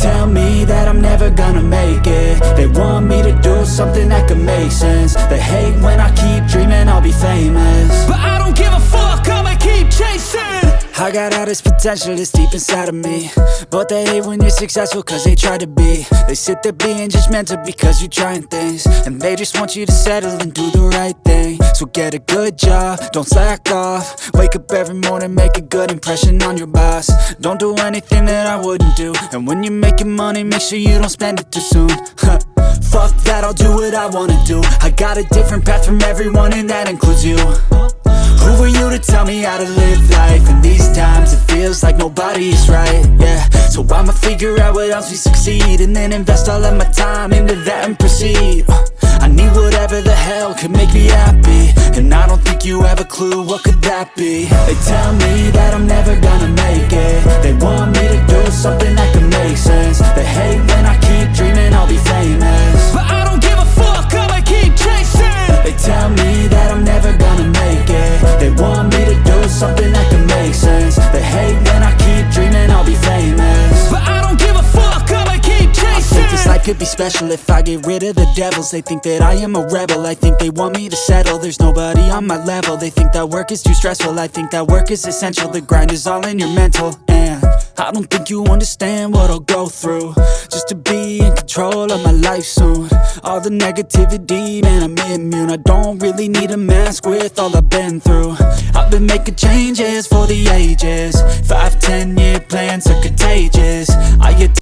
tell me that I'm never gonna make it. They want me to do something that could make sense. They hate when I keep dreaming I'll be famous, but I don't give a fuck, I'ma keep chasing. I got all this potential that's deep inside of me, but they hate when you're successful cause they try to be. They sit there being judgmental because you're trying things, and they just want you to settle and do the right thing. So get a good job, don't slack off. Wake up every morning, make a good impression on your boss. Don't do anything that I wouldn't do, and when you're making money, make sure you don't spend it too soon. Fuck that, I'll do what I wanna do. I got a different path from everyone, and that includes you. Who are you to tell me how to live life? In these times it feels like nobody's right, yeah. So I'ma figure out what else we succeed, and then invest all of my time into that and proceed. I need whatever the hell could make me happy, and I don't think you have a clue what could that be. They tell me that I'm never gonna make it. They want me to do something that could make sense. They hate when I keep dreaming I'll be famous, but I don't give a fuck, I'ma keep chasing. They tell me that I'm never gonna make it. They want me to do something that can make sense. They hate when I keep dreaming I'll be famous, but I don't give a fuck, I'ma keep chasing. I think this life could be special if I get rid of the devils. They think that I am a rebel, I think they want me to settle. There's nobody on my level. They think that work is too stressful, I think that work is essential. The grind is all in your mental, and I don't think you understand what I'll go through just to be in control of my life soon. All the negativity, man, I'm immune. I don't really need a mask with all I've been through. I've been making changes for the ages. 5-10 year plans are contagious.